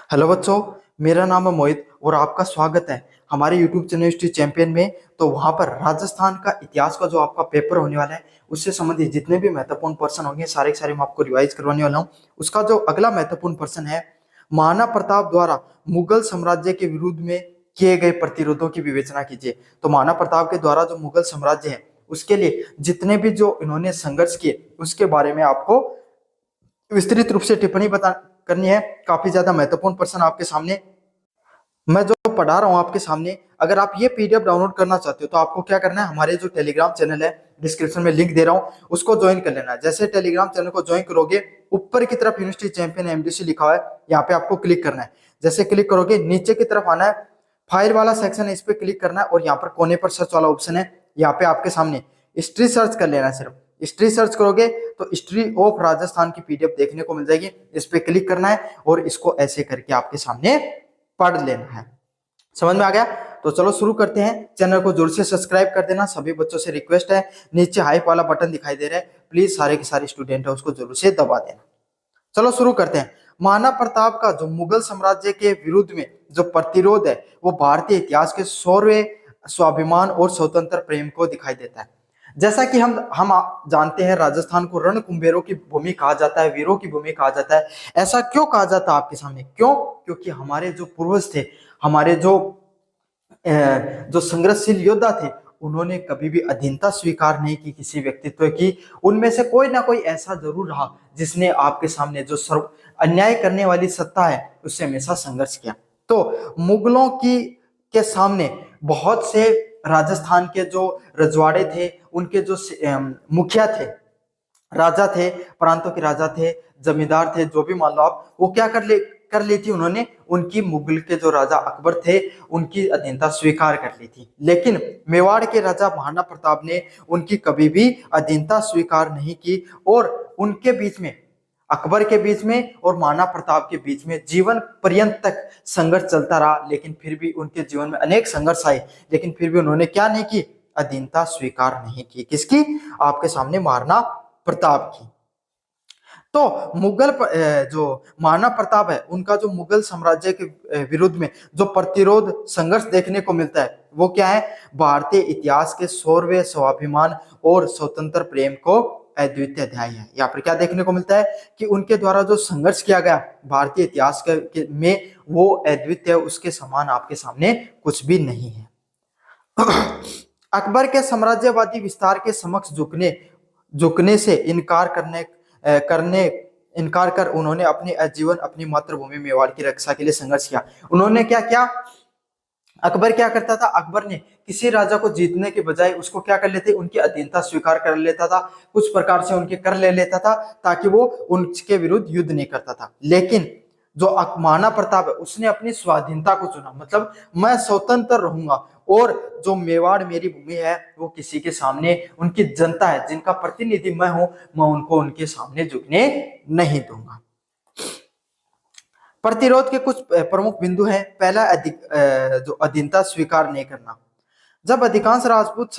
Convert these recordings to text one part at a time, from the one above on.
Hello बच्चों, मेरा नाम है मोहित और आपका स्वागत है हमारे यूट्यूब चैनल हिस्ट्री चैंपियन में। तो वहां पर राजस्थान का इतिहास का जो आपका पेपर होने वाला है उससे संबंधित जितने भी महत्वपूर्ण पर्सन होंगे सारे के सारे मैं आपको रिवाइज करवाने वाला हूँ। उसका जो अगला महत्वपूर्ण पर्सन है, महाराणा प्रताप द्वारा मुगल साम्राज्य के विरुद्ध में किए गए प्रतिरोधों की विवेचना कीजिए। तो महाराणा प्रताप के द्वारा जो मुगल साम्राज्य है उसके लिए जितने भी जो इन्होंने संघर्ष किए उसके बारे में आपको विस्तृत रूप से टिप्पणी बता करनी है। काफी ज्यादा महत्वपूर्ण पर्सन आपके सामने मैं जो पढ़ा रहा हूँ आपके सामने। अगर आप ये पीडीएफ डाउनलोड करना चाहते हो तो आपको क्या करना है, हमारे जो टेलीग्राम चैनल है डिस्क्रिप्शन में लिंक दे रहा हूँ उसको ज्वाइन कर लेना है। जैसे टेलीग्राम चैनल को ज्वाइन करोगे ऊपर की तरफ यूनिवर्सिटी चैंपियन एमडीसी लिखा हुआ है, यहाँ पे आपको क्लिक करना है। जैसे क्लिक करोगे नीचे की तरफ आना है, फाइल वाला सेक्शन है इस पे क्लिक करना है और यहाँ पर कोने पर सर्च वाला ऑप्शन है, यहाँ पे आपके सामने हिस्ट्री सर्च कर लेना है। सिर्फ हिस्ट्री सर्च करोगे तो हिस्ट्री ऑफ राजस्थान की पीडीएफ देखने को मिल जाएगी। इस पे क्लिक करना है और इसको ऐसे करके आपके सामने पढ़ लेना है। समझ में आ गया? तो चलो शुरू करते हैं। चैनल को जरूर से सब्सक्राइब कर देना। सभी बच्चों से रिक्वेस्ट है, नीचे हाइप वाला बटन दिखाई दे रहा है, प्लीज सारे के सारे स्टूडेंट है उसको जरूर से दबा देना। चलो शुरू करते हैं। महाराणा प्रताप का जो मुगल साम्राज्य के विरुद्ध में जो प्रतिरोध है वो भारतीय इतिहास के शौर्य, स्वाभिमान और स्वतंत्र प्रेम को दिखाई देता है। जैसा कि हम जानते हैं राजस्थान को रणकुंभेरों की भूमि कहा जाता है, वीरों की भूमि कहा जाता है। ऐसा क्यों कहा जाता है आपके सामने? क्यों? क्योंकि हमारे जो पूर्वज थे, हमारे जो संघर्षशील योद्धा थे, उन्होंने कभी भी अधीनता स्वीकार नहीं की किसी व्यक्तित्व की। उनमें से कोई ना कोई ऐसा जरूर रहा जिसने आपके सामने जो सर्व अन्याय करने वाली सत्ता है उससे हमेशा संघर्ष किया। तो मुगलों की के सामने बहुत से राजस्थान के जो रजवाड़े थे, उनके जो मुखिया थे, राजा थे, प्रांतों के राजा थे, जमींदार थे, जो भी मान लो आप, वो क्या कर ली थी उन्होंने, उनकी मुगल के जो राजा अकबर थे उनकी अधीनता स्वीकार कर ली थी। लेकिन मेवाड़ के राजा महाराणा प्रताप ने उनकी कभी भी अधीनता स्वीकार नहीं की और उनके बीच में, अकबर के बीच में और महाराणा प्रताप के बीच में जीवन पर्यंत तक संघर्ष चलता रहा। लेकिन फिर भी उनके जीवन में अनेक संघर्ष आए, लेकिन फिर भी उन्होंने क्या नहीं की, अधीनता स्वीकार नहीं की। किसकी? आपके सामने महाराणा प्रताप की। तो जो महाराणा प्रताप है उनका जो मुगल साम्राज्य के विरुद्ध में जो प्रतिरोध संघर्ष देखने को मिलता है वो क्या है? भारतीय इतिहास के शौर्य, स्वाभिमान और स्वतंत्र प्रेम को अद्वितीय अध्याय है। यहाँ पर क्या देखने को मिलता है कि उनके द्वारा जो संघर्ष किया गया भारतीय इतिहास में वो अद्वितीय, उसके समान आपके सामने कुछ भी नहीं है। अकबर के साम्राज्यवादी विस्तार के समक्ष झुकने से इनकार कर उन्होंने अपने आजीवन अपनी मातृभूमि मेवाड़ की रक्षा के लिए संघर्ष किया। उन्होंने क्या किया? अकबर क्या करता था? अकबर ने किसी राजा को जीतने के बजाय उसको क्या कर लेते, उनकी अधीनता स्वीकार कर लेता था, कुछ प्रकार से उनके कर ले लेता था ताकि वो उनके विरुद्ध युद्ध नहीं करता था। लेकिन जो महाराणा प्रताप है उसने अपनी स्वाधीनता को चुना, मतलब मैं स्वतंत्र रहूंगा और जो मेवाड़ मेरी भूमि है वो किसी के सामने, उनकी जनता है जिनका प्रतिनिधि मैं हूं, मैं उनको उनके सामने झुकने नहीं दूंगा। प्रतिरोध के कुछ प्रमुख बिंदु हैं। पहला जो अधीनता स्वीकार नहीं करना। जब अधिकांश राजपूत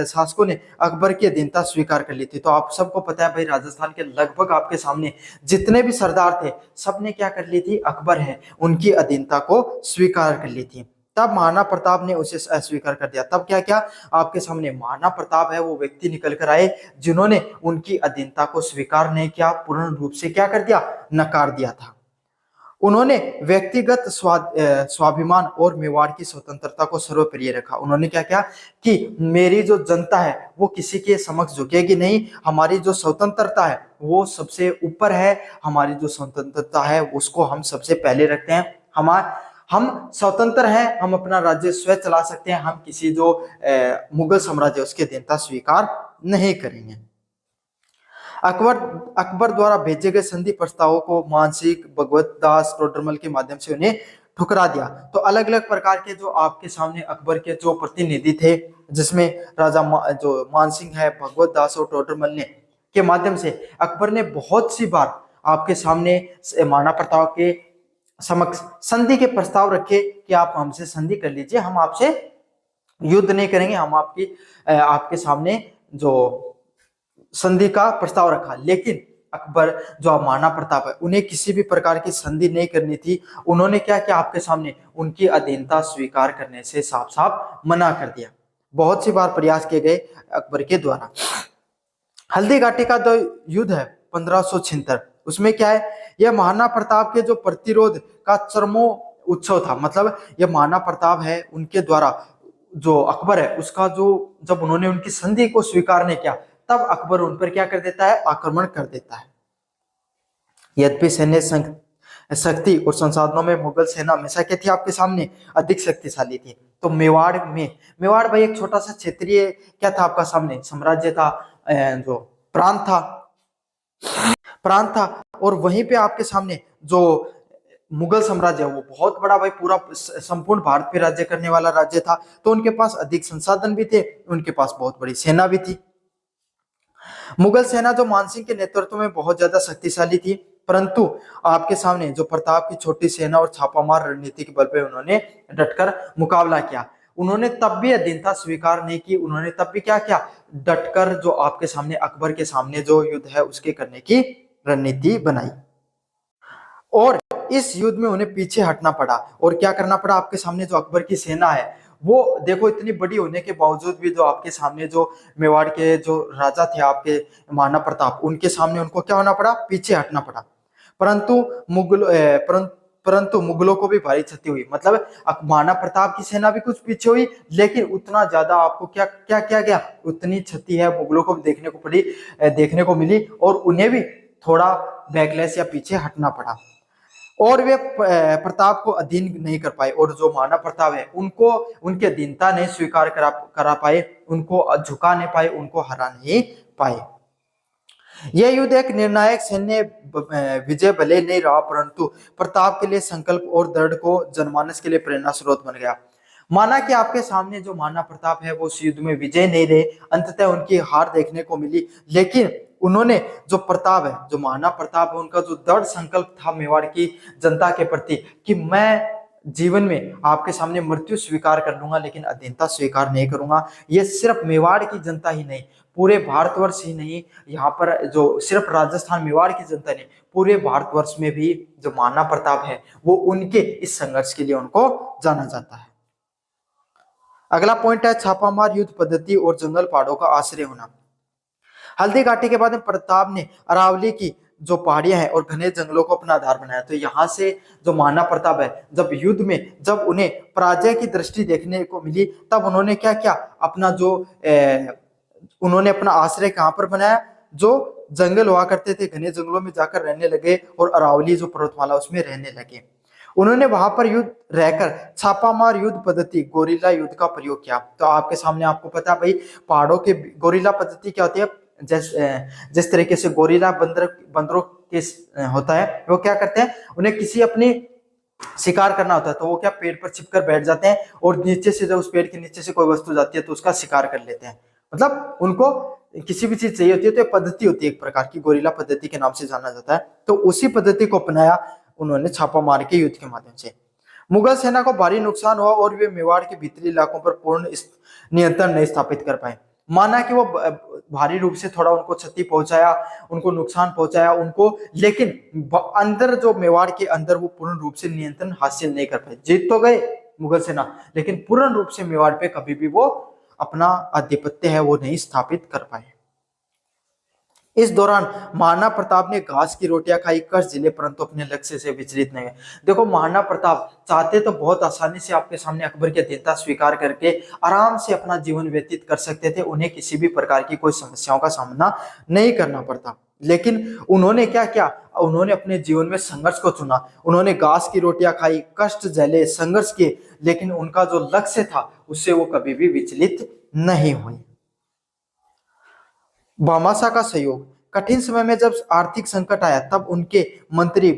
शासकों ने अकबर की अधीनता स्वीकार कर ली थी, तो आप सबको पता है भाई राजस्थान के लगभग आपके सामने जितने भी सरदार थे सबने क्या कर ली थी, अकबर है उनकी अधीनता को स्वीकार कर ली थी। तब महाराणा प्रताप ने उसे अस्वीकार कर दिया। तब क्या क्या आपके सामने महाराणा प्रताप है वो व्यक्ति निकल कर आए जिन्होंने उनकी अधीनता को स्वीकार नहीं किया, पूर्ण रूप से क्या कर दिया, नकार दिया था। उन्होंने व्यक्तिगत स्वाभिमान और मेवाड़ की स्वतंत्रता को सर्वप्रिय रखा। उन्होंने क्या किया कि मेरी जो जनता है वो किसी के समक्ष झुकेगी नहीं, हमारी जो स्वतंत्रता है वो सबसे ऊपर है, हमारी जो स्वतंत्रता है उसको हम सबसे पहले रखते हैं। हम स्वतंत्र हैं, हम अपना राज्य स्वयं चला सकते हैं, हम किसी जो मुगल साम्राज्य उसकी अधीनता स्वीकार नहीं करेंगे। अकबर द्वारा भेजे गए संधि प्रस्तावों को मानसिक, भगवत दास, टोडरमल के माध्यम से उन्हें ठुकरा दिया। तो अलग अलग प्रकार के जो आपके सामने अकबर के जो प्रतिनिधि थे, जिसमें जो मानसिंह है, भगवत दास और टोडरमल ने के माध्यम से अकबर ने बहुत सी बार आपके सामने महाराणा प्रताप के समक्ष संधि के प्रस्ताव रखे कि आप हमसे संधि कर लीजिए, हम आपसे युद्ध नहीं करेंगे, हम आपके सामने जो संधि का प्रस्ताव रखा। लेकिन अकबर जो महाराणा प्रताप है उन्हें किसी भी प्रकार की संधि नहीं करनी थी। उन्होंने क्या किया, आपके सामने उनकी अधीनता स्वीकार करने से साफ साफ मना कर दिया। बहुत सी बार प्रयास किए गए अकबर के द्वारा। हल्दी घाटी का जो युद्ध है 1576, उसमें क्या है, यह महाराणा प्रताप के जो प्रतिरोध का चरमो उत्सव था। मतलब यह महाराणा प्रताप है उनके द्वारा जो अकबर है उसका जो, जब उन्होंने उनकी संधि को स्वीकार नहीं किया तब अकबर उन पर क्या कर देता है, आक्रमण कर देता है। यद्यपि सैन्य शक्ति और संसाधनों में मुगल सेना हमेशा क्या थी, आपके सामने अधिक शक्तिशाली थी। तो मेवाड़ भाई एक छोटा सा क्षेत्रीय क्या था, आपका सामने साम्राज्य था, जो प्रांत था। और वहीं पे आपके सामने जो मुगल साम्राज्य है वो बहुत बड़ा भाई, पूरा संपूर्ण भारत पे राज्य करने वाला राज्य था। तो उनके पास अधिक संसाधन भी थे, उनके पास बहुत बड़ी सेना भी थी। मुगल सेना जो मानसिंह के नेतृत्व में बहुत ज्यादा शक्तिशाली थी, परंतु आपके सामने जो प्रताप की छोटी सेना और छापामार रणनीति के बल पे उन्होंने डटकर मुकाबला किया। उन्होंने तब भी अधीनता स्वीकार नहीं की। उन्होंने तब भी क्या किया, डटकर जो आपके सामने अकबर के सामने जो युद्ध है उसके करने की रणनीति बनाई। और इस युद्ध में उन्हें पीछे हटना पड़ा और क्या करना पड़ा, आपके सामने जो अकबर की सेना है वो देखो इतनी बड़ी होने के बावजूद भी जो आपके सामने जो मेवाड़ के जो राजा थे आपके महाराणा प्रताप, उनके सामने उनको क्या होना पड़ा, पीछे हटना पड़ा। परंतु मुगलों को भी भारी क्षति हुई। मतलब महाराणा प्रताप की सेना भी कुछ पीछे हुई, लेकिन उतना ज्यादा आपको क्या क्या किया गया, उतनी क्षति है मुगलों को भी देखने को मिली और उन्हें भी थोड़ा बैकलैश या पीछे हटना पड़ा। और वे प्रताप को अधीन नहीं कर पाए, और जो महाराणा प्रताप है उनको उनकी अधीनता नहीं स्वीकार करा पाए, उनको झुका नहीं पाए, उनको हरा नहीं पाए। यह युद्ध एक निर्णायक सैन्य विजय भले नहीं रहा, परंतु प्रताप के लिए संकल्प और दृढ़ को जनमानस के लिए प्रेरणा स्रोत बन गया। माना कि आपके सामने जो महाराणा प्रताप है वो उस युद्ध में विजय नहीं रहे, अंततः उनकी हार देखने को मिली, लेकिन उन्होंने जो प्रताप है, जो महाराणा प्रताप है, उनका जो दृढ़ संकल्प था मेवाड़ की जनता के प्रति कि मैं जीवन में आपके सामने मृत्यु स्वीकार कर लूंगा लेकिन अधीनता स्वीकार नहीं करूंगा। ये सिर्फ मेवाड़ की जनता ही नहीं, पूरे भारतवर्ष ही नहीं, यहाँ पर जो सिर्फ राजस्थान मेवाड़ की जनता नहीं, पूरे भारतवर्ष में भी जो महाराणा प्रताप है वो उनके इस संघर्ष के लिए उनको जाना जाता है। अगला पॉइंट है छापामार युद्ध पद्धति और जंगल पहाड़ों का आश्रय होना। हल्दी घाटी के बाद में प्रताप ने अरावली की जो पहाड़ियां हैं और घने जंगलों को अपना आधार बनाया। तो यहाँ से जो महाराणा प्रताप है, जब युद्ध में जब उन्हें पराजय की दृष्टि देखने को मिली तब उन्होंने क्या किया, अपना जो उन्होंने अपना आश्रय कहाँ पर बनाया, जो जंगल हुआ करते थे घने जंगलों में जाकर रहने लगे और अरावली जो पर्वतमाला उसमें रहने लगे। उन्होंने वहां पर युद्ध रहकर छापामार युद्ध पद्धति गोरिल्ला युद्ध का प्रयोग किया। तो आपके सामने आपको पता है भाई, पहाड़ों के गोरिल्ला पद्धति क्या होती है, जिस तरीके से गोरिल्ला बंदरों के होता है, वो क्या करते हैं, उन्हें किसी अपनी शिकार करना होता है तो वो क्या पेड़ पर छिपकर बैठ जाते हैं और नीचे से जब उस पेड़ के नीचे से कोई वस्तु जाती है तो उसका शिकार कर लेते हैं। मतलब उनको किसी भी चीज चाहिए होती है तो पद्धति होती है एक प्रकार की, गोरिल्ला पद्धति के नाम से जाना जाता है। तो उसी पद्धति को अपनाया उन्होंने छापा मार के युद्ध के माध्यम से। मुगल सेना को भारी नुकसान हुआ और वे मेवाड़ के भीतरी इलाकों पर पूर्ण नियंत्रण नहीं स्थापित कर पाए। माना कि वो भारी रूप से थोड़ा उनको क्षति पहुंचाया, उनको नुकसान पहुंचाया उनको, लेकिन अंदर जो मेवाड़ के अंदर वो पूर्ण रूप से नियंत्रण हासिल नहीं कर पाए। जीत तो गए मुगल सेना, लेकिन पूर्ण रूप से मेवाड़ पे कभी भी वो अपना आधिपत्य है वो नहीं स्थापित कर पाए। इस दौरान महाराणा प्रताप ने घास की रोटियां खाई, कष्ट झेले, परंतु अपने लक्ष्य से विचलित नहीं हुए। देखो महाराणा प्रताप चाहते तो बहुत आसानी से आपके सामने अकबर की अधीनता स्वीकार करके आराम से अपना जीवन व्यतीत कर सकते थे, उन्हें किसी भी प्रकार की कोई समस्याओं का सामना नहीं करना पड़ता। लेकिन उन्होंने क्या किया, उन्होंने अपने जीवन में संघर्ष को चुना। उन्होंने घास की रोटियां खाई, कष्ट झेले, संघर्ष किए, लेकिन उनका जो लक्ष्य था उससे वो कभी भी विचलित नहीं हुए। भामाशाह का सहयोग। कठिन समय में जब आर्थिक संकट आया तब उनके मंत्री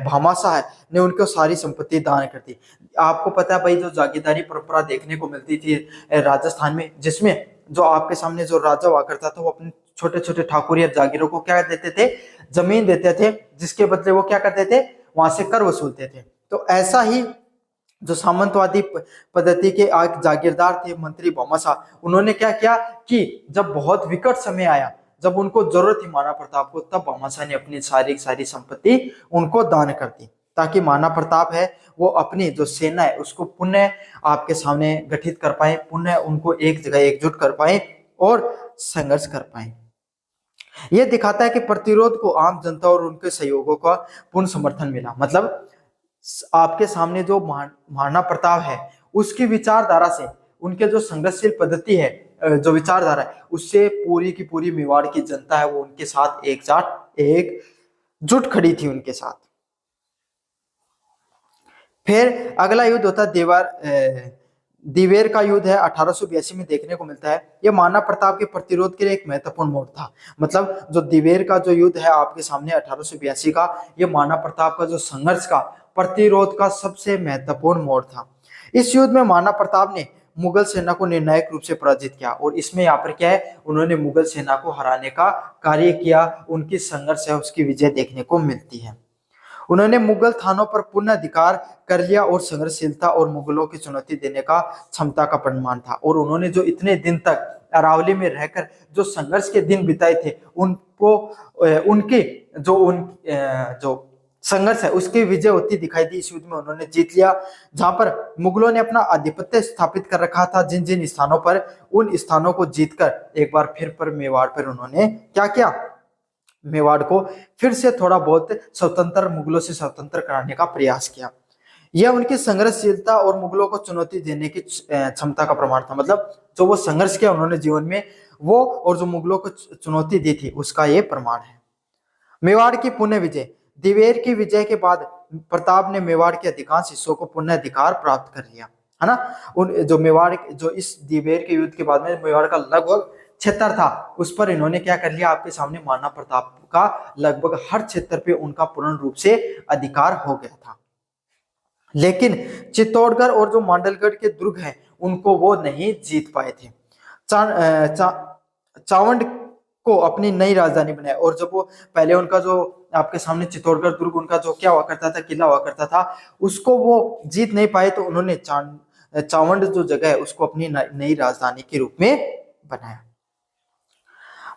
भामाशाह ने उनको सारी संपत्ति दान कर दी। आपको पता है भाई, जो जागीरदारी परंपरा देखने को मिलती थी राजस्थान में, जिसमें जो आपके सामने जो राजा हुआ करता था वो अपने छोटे छोटे ठाकुर या जागीरों को क्या देते थे, जमीन देते थे, जिसके बदले वो क्या करते थे, वहां से कर वसूलते थे। तो ऐसा ही जो सामंतवादी पद्धति के जागीरदार थे मंत्री भामाशाह, उन्होंने क्या किया कि जब बहुत विकट समय आया, जब उनको जरूरत थी महाराणा प्रताप को, तब भामाशाह ने अपनी सारी संपत्ति उनको दान कर दी, ताकि महाराणा प्रताप है वो अपनी जो सेना है उसको पुनः आपके सामने गठित कर पाए, पुनः उनको एक जगह एकजुट कर पाए और संघर्ष कर पाए। यह दिखाता है कि प्रतिरोध को आम जनता और उनके सहयोगों का पूर्ण समर्थन मिला। मतलब आपके सामने जो महाराणा प्रताप है उसकी विचारधारा से, उनके जो संघर्षशील पद्धति है, जो विचारधारा है, उससे पूरी की पूरी मेवाड़ की जनता है वो उनके साथ एकजुट खड़ी थी उनके साथ। फिर अगला युद्ध होता है दिवेर का युद्ध है, 1882 में देखने को मिलता है। यह महाराणा प्रताप के प्रतिरोध के लिए एक महत्वपूर्ण मोड़ था। मतलब जो दिवेर का जो युद्ध है आपके सामने 1882 का, यह महाराणा प्रताप का जो संघर्ष का प्रतिरोध का सबसे महत्वपूर्ण मोड़ था। इस युद्ध में महाराणा प्रताप ने मुगल सेना को निर्णायक रूप से पराजित किया, और इसमें यहाँ पर क्या है, उन्होंने मुगल सेना को हराने का कार्य किया। उनकी संघर्ष है उसकी विजय देखने को मिलती है। उन्होंने मुगल थानों पर पुनः अधिकार कर लिया और संघर्षशीलता और मुगलों की चुनौती देने का क्षमता का प्रमाण था। और उन्होंने जो इतने दिन तक अरावली में रहकर जो संघर्ष के दिन बिताए थे, उनको उनके जो संघर्ष है उसकी विजय होती दिखाई दी। इस युद्ध में उन्होंने जीत लिया, जहां पर मुगलों ने अपना आधिपत्य स्थापित कर रखा था जिन जिन स्थानों पर, उन स्थानों को जीतकर एक बार फिर पर मेवाड़ पर उन्होंने क्या किया, मेवाड़ को फिर से थोड़ा बहुत स्वतंत्र, मुगलों से स्वतंत्र कराने का प्रयास किया। यह उनकी संघर्षशीलता और मुगलों को चुनौती देने की क्षमता का प्रमाण था। मतलब जो वो संघर्ष किया उन्होंने जीवन में, वो और जो मुगलों को चुनौती दी थी उसका ये प्रमाण है। मेवाड़ की पुनः विजय। दिवेर की विजय के बाद प्रताप ने मेवाड़ के अधिकांश हिस्सों को पुनः अधिकार प्राप्त कर लिया, है ना। उन जो मेवाड़, जो इस दिवेर के युद्ध के बाद में मेवाड़ का लगभग क्षेत्र था, उस पर इन्होंने क्या कर लिया, आपके सामने महाराणा प्रताप का लगभग हर क्षेत्र पे उनका पूर्ण रूप से अधिकार हो गया था। लेकिन चित्तौड़गढ़ और जो मांडलगढ़ के दुर्ग हैं उनको वो नहीं जीत पाए थे। चावंड को अपनी नई राजधानी बनाया, और जब वो पहले उनका जो आपके सामने चित्तौड़गढ़ दुर्ग, उनका जो क्या हुआ करता था, किला हुआ करता था, उसको वो जीत नहीं पाए, तो उन्होंने चावंड जो जगह है उसको अपनी नई राजधानी के रूप में बनाया।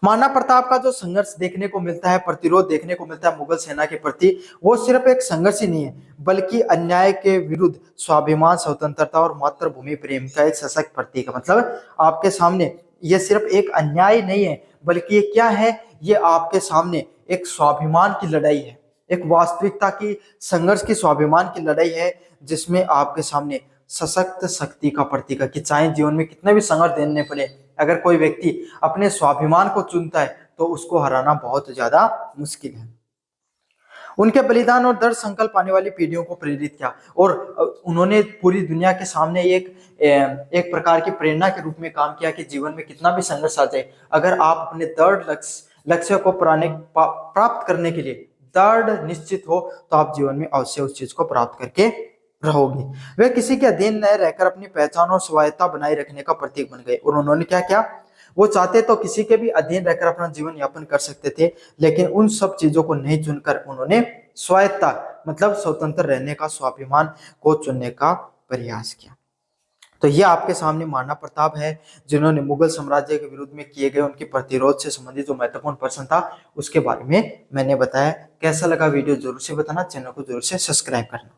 महाराणा प्रताप का जो संघर्ष देखने को मिलता है, प्रतिरोध देखने को मिलता है मुगल सेना के प्रति, वो सिर्फ एक संघर्ष ही नहीं है, बल्कि अन्याय के विरुद्ध स्वाभिमान, स्वतंत्रता और मातृभूमि प्रेम का एक सशक्त प्रतीक है। मतलब आपके सामने ये सिर्फ एक अन्याय नहीं है, बल्कि ये क्या है, ये आपके सामने एक स्वाभिमान की लड़ाई है, एक वास्तविकता की संघर्ष की, स्वाभिमान की लड़ाई है, जिसमें आपके सामने सशक्त शक्ति का प्रतीक है कि चाहे जीवन में कितने भी संघर्ष देने पड़े, अगर कोई व्यक्ति अपने स्वाभिमान को चुनता है तो उसको हराना बहुत ज्यादा मुश्किल है। उनके बलिदान और दृढ़ संकल्प आने वाली पीढ़ियों को प्रेरित किया, और उन्होंने पूरी दुनिया के सामने एक प्रकार की प्रेरणा के रूप में काम किया कि जीवन में कितना भी संघर्ष आ जाए, अगर आप अपने दृढ़ लक्ष्य को प्राप्त करने के लिए दृढ़ निश्चित हो तो आप जीवन में अवश्य उस चीज को प्राप्त करके रहोगे। वे किसी के अधीन न रहकर अपनी पहचान और स्वायत्ता बनाए रखने का प्रतीक बन गए, और उन्होंने क्या किया, वो चाहते तो किसी के भी अधीन रहकर अपना जीवन यापन कर सकते थे, लेकिन उन सब चीजों को नहीं चुनकर उन्होंने स्वायत्ता, मतलब स्वतंत्र रहने का, स्वाभिमान को चुनने का प्रयास किया। तो ये आपके सामने महाराणा प्रताप है, जिन्होंने मुगल साम्राज्य के विरुद्ध में किए गए उनके प्रतिरोध से संबंधित जो महत्वपूर्ण प्रश्न था उसके बारे में मैंने बताया। कैसा लगा वीडियो जरूर से बताना, चैनल को जरूर से सब्सक्राइब करना।